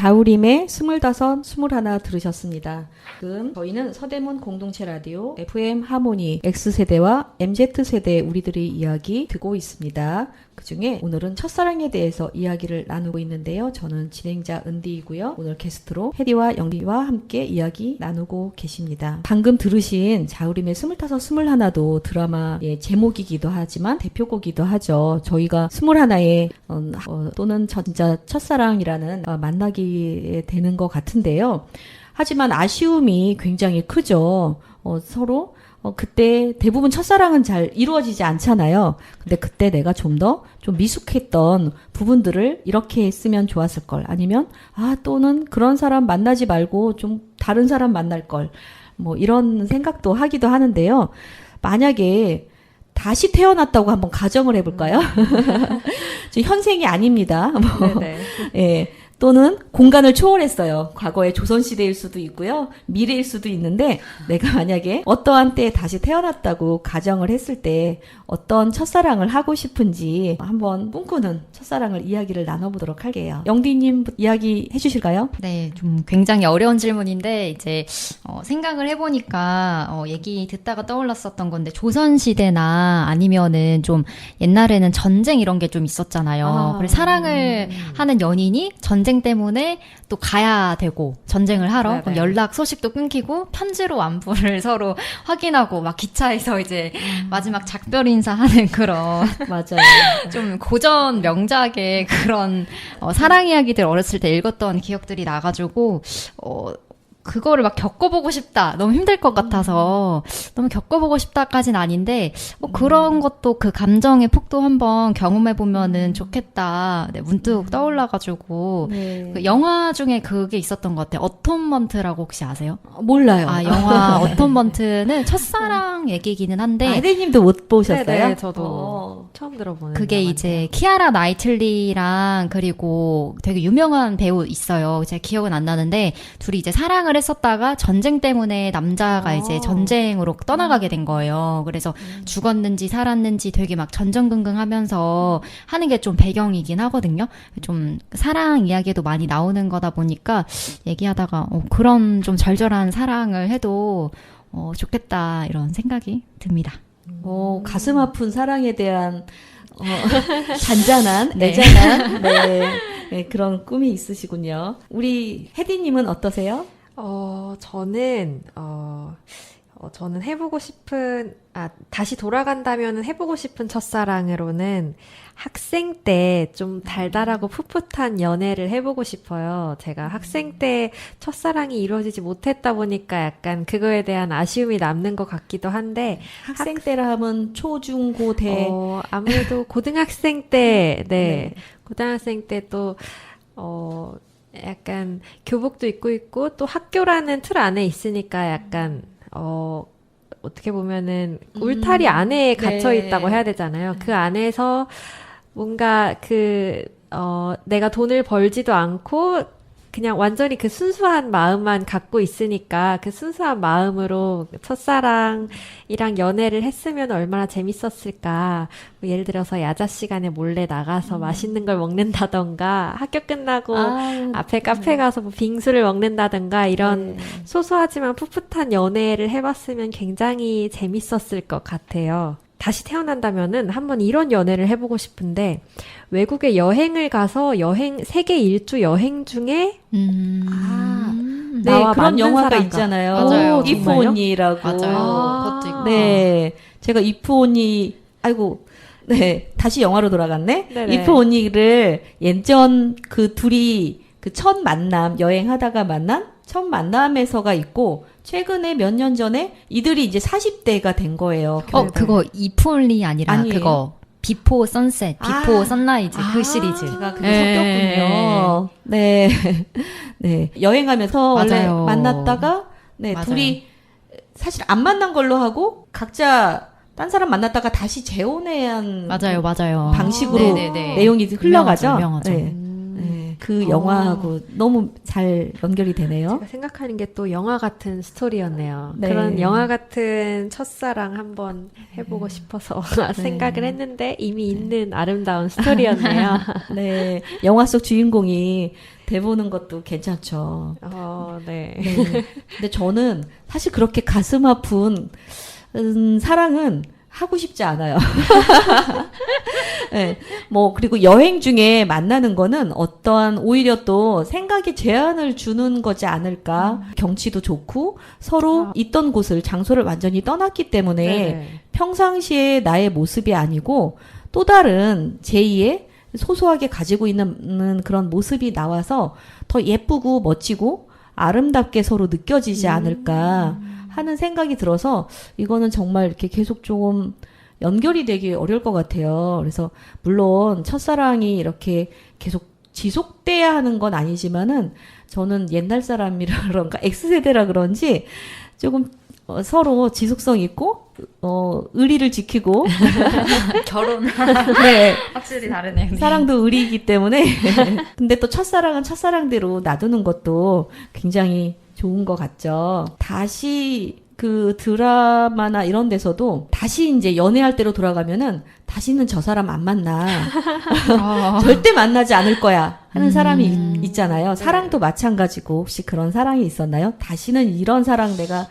자우림의 25, 21 들으셨습니다. 지금 저희는 서대문 공동체 라디오 FM 하모니 X세대와 MZ세대 우리들의 이야기 듣고 있습니다. 그중에 오늘은 첫사랑에 대해서 이야기를 나누고 있는데요. 저는 진행자 은디이고요. 오늘 게스트로 혜디와 영디와 함께 이야기 나누고 계십니다. 방금 들으신 자우림의 25, 21도 드라마의 제목이기도 하지만 대표곡이기도 하죠. 저희가 21에 또는 진짜 첫사랑이라는 만나게 되는 것 같은데요. 하지만 아쉬움이 굉장히 크죠. 서로 그때 대부분 첫사랑은 잘 이루어지지 않잖아요. 근데 그때 내가 좀 미숙했던 부분들을 이렇게 했으면 좋았을 걸. 아니면 또는 그런 사람 만나지 말고 좀 다른 사람 만날 걸. 뭐 이런 생각도 하기도 하는데요. 만약에 다시 태어났다고 한번 가정을 해볼까요? 현생이 아닙니다. 네네. 예. 또는 공간을 초월했어요. 과거의 조선시대일 수도 있고요. 미래일 수도 있는데 내가 만약에 어떠한 때에 다시 태어났다고 가정을 했을 때 어떤 첫사랑을 하고 싶은지 한번 꿈꾸는 첫사랑을 이야기를 나눠보도록 할게요. 영디님 이야기 해주실까요? 네, 좀 굉장히 어려운 질문인데 이제 생각을 해보니까 얘기 듣다가 떠올랐었던 건데 조선시대나 아니면은 좀 옛날에는 전쟁 이런 게 좀 있었잖아요. 그래서 사랑을 하는 연인이 전쟁 때문에 또 가야 되고 전쟁을 하러 그럼 연락 소식도 끊기고 편지로 안부를 서로 확인하고 막 기차에서 이제 마지막 작별 인사하는 그런 맞아요. 좀 고전 명작의 그런 사랑 이야기들 어렸을 때 읽었던 기억들이 나가지고 그거를 막 겪어보고 싶다. 너무 힘들 것 같아서 너무 겪어보고 싶다까진 아닌데 그런 것도 그 감정의 폭도 한번 경험해보면은 좋겠다. 네, 문득 떠올라가지고 그 영화 중에 그게 있었던 것 같아요. 어톤먼트라고 혹시 아세요? 몰라요. 영화 어톤먼트는 첫사랑 얘기이기는 한데 아이들님도 못 보셨어요? 네네, 저도 처음 들어보는 그게 영화인데요. 이제 키아라 나이틀리랑 그리고 되게 유명한 배우 있어요. 제가 기억은 안 나는데 둘이 이제 사랑을 했었다가 전쟁 때문에 남자가 이제 전쟁으로 떠나가게 된 거예요. 그래서 죽었는지 살았는지 되게 막 전전긍긍하면서 하는 게 좀 배경이긴 하거든요. 좀 사랑 이야기도 많이 나오는 거다 보니까 얘기하다가 그런 좀 절절한 사랑을 해도 좋겠다 이런 생각이 듭니다. 가슴 아픈 사랑에 대한 잔잔한, 네. 애잔한 네, 그런 꿈이 있으시군요. 우리 혜디님은 어떠세요? 저는 해보고 싶은, 다시 돌아간다면 해보고 싶은 첫사랑으로는 학생 때 좀 달달하고 풋풋한 연애를 해보고 싶어요. 제가 학생 때 첫사랑이 이루어지지 못했다 보니까 약간 그거에 대한 아쉬움이 남는 것 같기도 한데, 학생 때라 하면 초, 중, 고, 대. 아무래도 고등학생 때, 네. 고등학생 때 또, 약간 교복도 입고 있고 또 학교라는 틀 안에 있으니까 약간 어떻게 보면은 울타리 안에 갇혀 있다고 해야 되잖아요. 그 안에서 뭔가 내가 돈을 벌지도 않고 그냥 완전히 그 순수한 마음만 갖고 있으니까 그 순수한 마음으로 첫사랑이랑 연애를 했으면 얼마나 재밌었을까. 뭐 예를 들어서 야자 시간에 몰래 나가서 맛있는 걸 먹는다던가 학교 끝나고 앞에 카페 가서 뭐 빙수를 먹는다던가 이런 소소하지만 풋풋한 연애를 해봤으면 굉장히 재밌었을 것 같아요. 다시 태어난다면은 한번 이런 연애를 해보고 싶은데 외국에 여행을 가서 세계 일주 여행 중에 나와 그런 맞는 영화가 사람과. 있잖아요. 맞아요. 이프 정말요? 언니라고. 그것도 있고. 네. 제가 이프 언니, 다시 영화로 돌아갔네? 네네. 이프 언니를 예전 그 둘이 그 첫 만남, 여행하다가 만난 첫 만남에서가 있고, 최근에 몇 년 전에 이들이 이제 40대가 된 거예요. 그거 이프올리 아니라 아니에요. 그거 비포 선셋, 비포 선라이즈 그 시리즈. 제가 그게 섞였군요. 네. 네. 여행하면서 원래 맞아요. 만났다가, 맞아요. 둘이 사실 안 만난 걸로 하고, 각자 딴 사람 만났다가 다시 재혼한 맞아요. 방식으로 네네네. 내용이 흘러가죠. 유명하죠. 네. 네. 그 영화하고 너무 잘 연결이 되네요. 제가 생각하는 게 또 영화 같은 스토리였네요. 네. 그런 영화 같은 첫사랑 한번 해보고 싶어서 생각을 했는데 이미 있는 아름다운 스토리였네요. 네. 영화 속 주인공이 돼보는 것도 괜찮죠. 네. 네. 근데 저는 사실 그렇게 가슴 아픈 사랑은 하고 싶지 않아요. 네. 뭐, 그리고 여행 중에 만나는 거는 어떠한 오히려 또 생각에 제한을 주는 거지 않을까. 경치도 좋고 서로 있던 곳을, 장소를 완전히 떠났기 때문에 네네. 평상시에 나의 모습이 아니고 또 다른 제2의 소소하게 가지고 있는 그런 모습이 나와서 더 예쁘고 멋지고 아름답게 서로 느껴지지 않을까 하는 생각이 들어서 이거는 정말 이렇게 계속 조금 연결이 되기 어려울 것 같아요. 그래서 물론 첫사랑이 이렇게 계속 지속돼야 하는 건 아니지만은 저는 옛날 사람이라 그런가 X세대라 그런지 조금 서로 지속성 있고 의리를 지키고 결혼. 네. 확실히 다르네요. 사랑도 의리이기 때문에 근데 또 첫사랑은 첫사랑대로 놔두는 것도 굉장히 좋은 것 같죠. 다시 그 드라마나 이런 데서도 다시 이제 연애할 때로 돌아가면은 다시는 저 사람 안 만나. 절대 만나지 않을 거야 하는 사람이 있잖아요. 사랑도 마찬가지고 혹시 그런 사랑이 있었나요? 다시는 이런 사랑 내가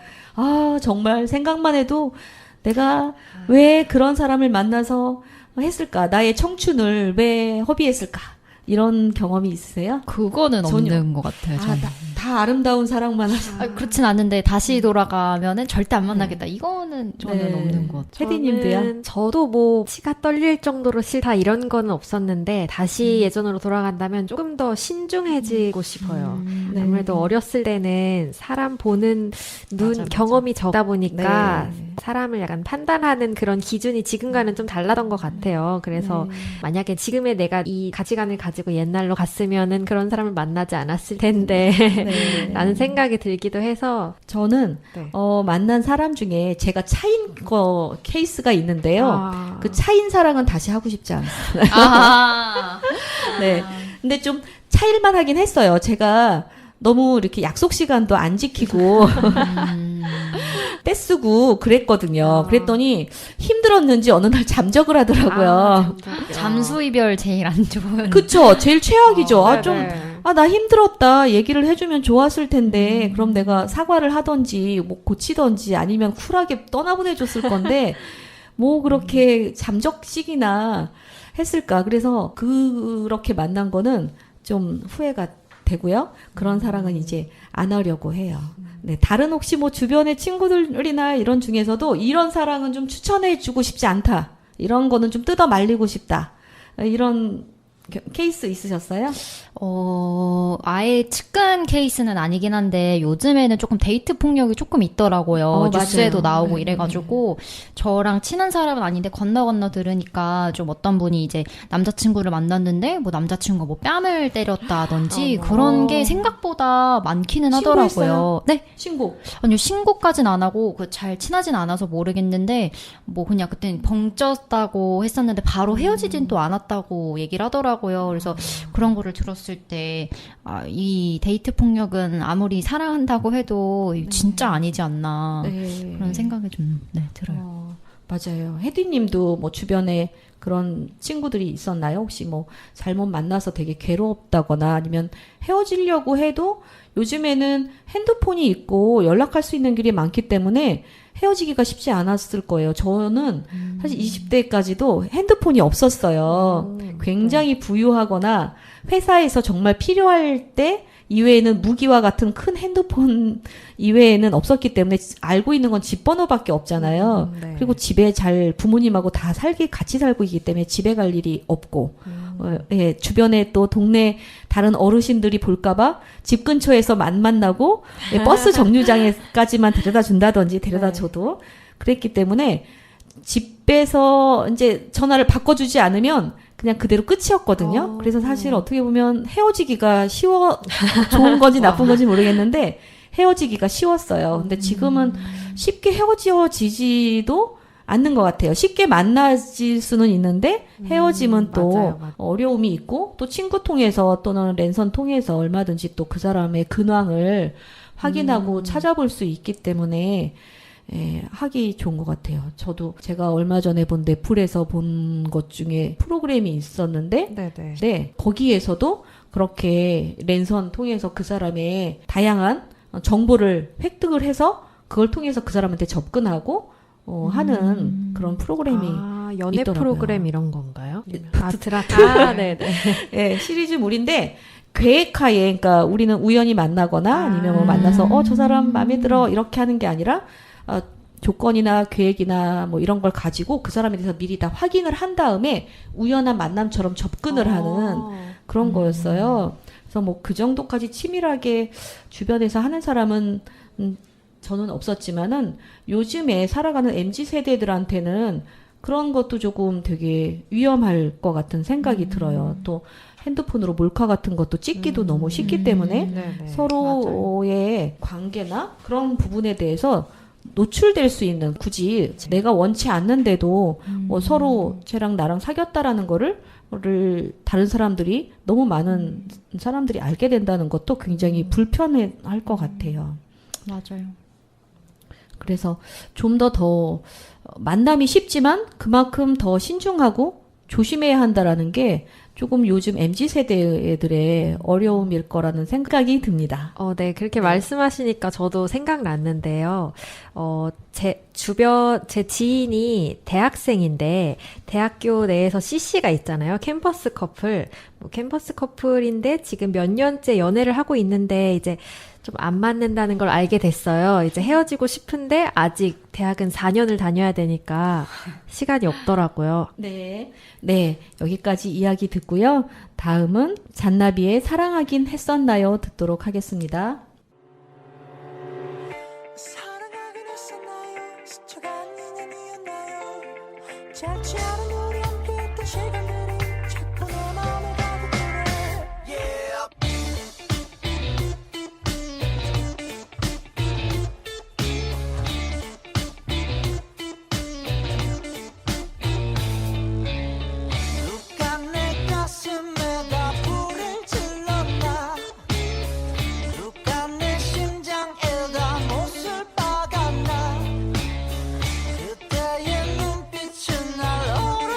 정말 생각만 해도 내가 왜 그런 사람을 만나서 했을까? 나의 청춘을 왜 허비했을까? 이런 경험이 있으세요? 그거는 전혀. 없는 것 같아요. 저는. 다 아름다운 사랑만 하죠. 그렇진 않은데 다시 돌아가면은 절대 안 만나겠다. 이거는 저는 네. 없는 것 같아요. 혜디님도요? 저도 뭐 치가 떨릴 정도로 싫다 이런 거는 없었는데 다시 예전으로 돌아간다면 조금 더 신중해지고 싶어요. 네. 아무래도 어렸을 때는 사람 보는 눈 맞아. 경험이 적다 보니까 네. 사람을 약간 판단하는 그런 기준이 지금과는 좀 달라던 것 같아요. 그래서 만약에 지금의 내가 이 가치관을 가지고 옛날로 갔으면은 그런 사람을 만나지 않았을 텐데 네. 라는 생각이 들기도 해서 저는 네. 만난 사람 중에 제가 차인 거 케이스가 있는데요. 아. 그 차인 사랑은 다시 하고 싶지 않아요. 네. 근데 좀 차일만 하긴 했어요. 제가 너무 이렇게 약속 시간도 안 지키고 떼쓰고 그랬거든요. 그랬더니 힘들었는지 어느 날 잠적을 하더라고요. 잠수 이별 제일 안 좋은. 그쵸. 제일 최악이죠. 좀 네네. 나 힘들었다. 얘기를 해주면 좋았을 텐데, 그럼 내가 사과를 하던지, 뭐 고치던지, 아니면 쿨하게 떠나보내줬을 건데, 뭐 그렇게 잠적식이나 했을까. 그래서 그렇게 만난 거는 좀 후회가 되고요. 그런 사랑은 이제 안 하려고 해요. 네. 다른 혹시 뭐 주변의 친구들이나 이런 중에서도 이런 사랑은 좀 추천해주고 싶지 않다. 이런 거는 좀 뜯어 말리고 싶다. 이런 케이스 있으셨어요? 아예 측근 케이스는 아니긴 한데 요즘에는 조금 데이트 폭력이 조금 있더라고요. 뉴스에도 맞아요. 나오고 네. 이래가지고 저랑 친한 사람은 아닌데 건너 들으니까 좀 어떤 분이 이제 남자친구를 만났는데 뭐 남자친구가 뭐 뺨을 때렸다든지 그런 게 생각보다 많기는 하더라고요. 신고했어요? 네. 신고. 아니요, 신고까진 안 하고, 잘 친하진 않아서 모르겠는데, 뭐, 그냥 그땐 벙쪘다고 했었는데, 바로 헤어지진 또 않았다고 얘기를 하더라고요. 그래서 그런 거를 들었을 때, 이 데이트 폭력은 아무리 사랑한다고 해도 진짜 아니지 않나. 네. 그런 생각이 좀, 들어요. 맞아요. 혜디님도 뭐 주변에 그런 친구들이 있었나요? 혹시 뭐 잘못 만나서 되게 괴롭다거나 아니면 헤어지려고 해도 요즘에는 핸드폰이 있고 연락할 수 있는 길이 많기 때문에 헤어지기가 쉽지 않았을 거예요. 저는 사실 20대까지도 핸드폰이 없었어요. 굉장히 부유하거나 회사에서 정말 필요할 때 이외에는 무기와 같은 큰 핸드폰 이외에는 없었기 때문에 알고 있는 건 집 번호밖에 없잖아요. 네. 그리고 집에 잘 부모님하고 다 같이 살고 있기 때문에 집에 갈 일이 없고, 예, 주변에 또 동네 다른 어르신들이 볼까봐 집 근처에서 안 만나고 예, 버스 정류장에까지만 데려다 준다든지 데려다 줘도 그랬기 때문에 집에서 이제 전화를 바꿔주지 않으면 그냥 그대로 끝이었거든요. 그래서 사실 어떻게 보면 헤어지기가 좋은 건지 나쁜 건지 모르겠는데 헤어지기가 쉬웠어요. 근데 지금은 쉽게 헤어지지도 않는 것 같아요. 쉽게 만나질 수는 있는데 헤어짐은 또 맞아요. 어려움이 있고 또 친구 통해서 또는 랜선 통해서 얼마든지 또 그 사람의 근황을 확인하고 찾아볼 수 있기 때문에 하기 좋은 것 같아요. 저도 제가 얼마 전에 본 넷플에서 본 것 중에 프로그램이 있었는데 네네. 네, 거기에서도 그렇게 랜선 통해서 그 사람의 다양한 정보를 획득을 해서 그걸 통해서 그 사람한테 접근하고 하는 그런 프로그램이 연애 있더라고요. 프로그램 이런 건가요? 네네. 예, 시리즈물인데 계획하에 그러니까 우리는 우연히 만나거나 아니면 뭐 만나서 저 사람 마음에 들어 이렇게 하는 게 아니라 조건이나 계획이나 뭐 이런 걸 가지고 그 사람에 대해서 미리 다 확인을 한 다음에 우연한 만남처럼 접근을 하는 그런 거였어요. 그래서 뭐 그 정도까지 치밀하게 주변에서 하는 사람은 저는 없었지만은 요즘에 살아가는 MZ 세대들한테는 그런 것도 조금 되게 위험할 것 같은 생각이 들어요. 또 핸드폰으로 몰카 같은 것도 찍기도 너무 쉽기 때문에 네네. 서로의 관계나 그런 부분에 대해서 노출될 수 있는 굳이 내가 원치 않는데도 뭐 서로 쟤랑 나랑 사귀었다라는 거를 다른 사람들이 너무 많은 사람들이 알게 된다는 것도 굉장히 불편할 것 같아요. 맞아요. 그래서 좀 더 만남이 쉽지만 그만큼 더 신중하고 조심해야 한다라는 게 조금 요즘 MZ 세대들의 어려움일 거라는 생각이 듭니다. 네, 그렇게 말씀하시니까 저도 생각났는데요. 제 지인이 대학생인데, 대학교 내에서 CC가 있잖아요. 캠퍼스 커플. 캠퍼스 커플인데, 지금 몇 년째 연애를 하고 있는데, 이제 좀 안 맞는다는 걸 알게 됐어요. 이제 헤어지고 싶은데, 아직 대학은 4년을 다녀야 되니까, 시간이 없더라고요. 네. 네. 여기까지 이야기 듣고요. 다음은 잔나비의 사랑하긴 했었나요? 듣도록 하겠습니다. 사랑하긴 했었나요? 스쳐간 인연이었나요? 짧지 않은 우리 함께했던 시간들이 자꾸 내 마음에 가득하네. 누가 내 가슴에다 불을 질렀나? 누가 내 심장에다 못을 박았나? 그때의 눈빛은 날 오래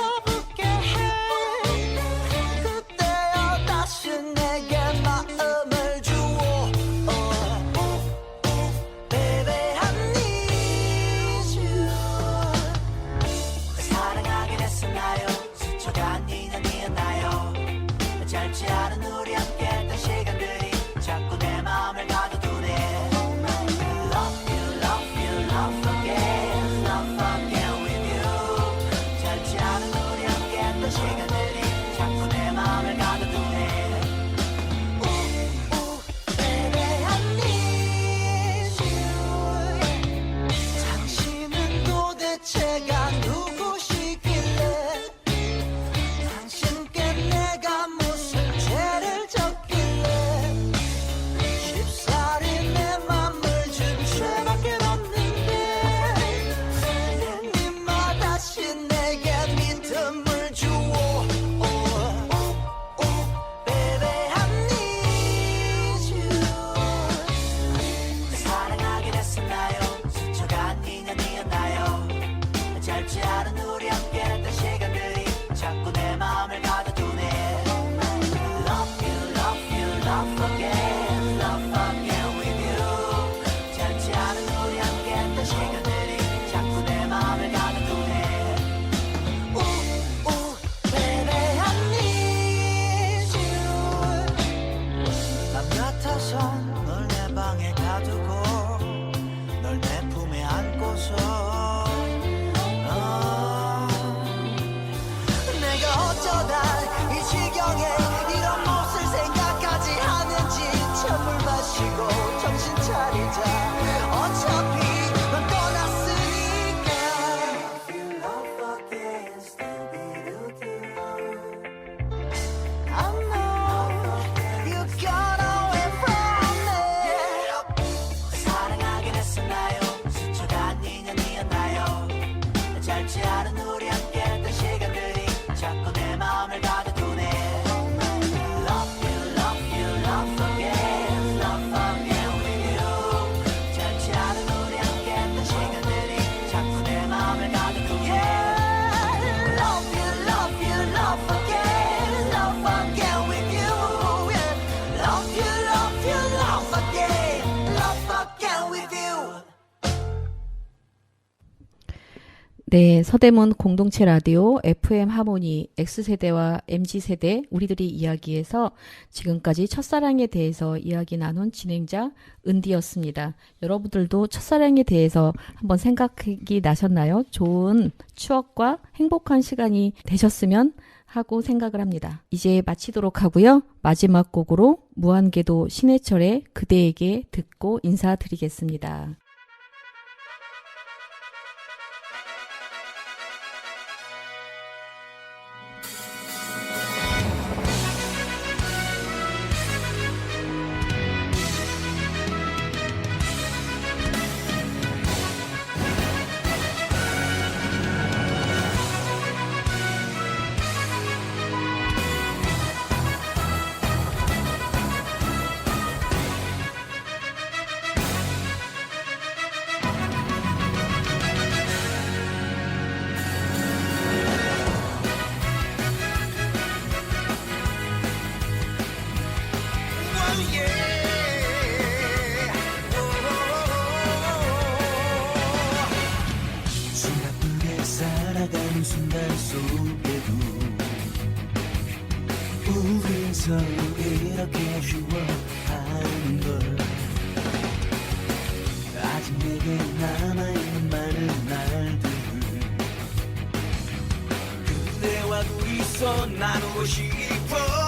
네, 서대문 공동체 라디오 FM 하모니 X세대와 MZ세대 우리들이 이야기에서 지금까지 첫사랑에 대해서 이야기 나눈 진행자 은디였습니다. 여러분들도 첫사랑에 대해서 한번 생각이 나셨나요? 좋은 추억과 행복한 시간이 되셨으면 하고 생각을 합니다. 이제 마치도록 하고요. 마지막 곡으로 무한궤도 신해철의 그대에게 듣고 인사드리겠습니다. 숨가쁘게 살아가는 순간 속에도 우린 서로 이렇게 쉬워하는 걸 아직 내게 남아있는 많은 날들 그대와 둘이서 나누고 싶어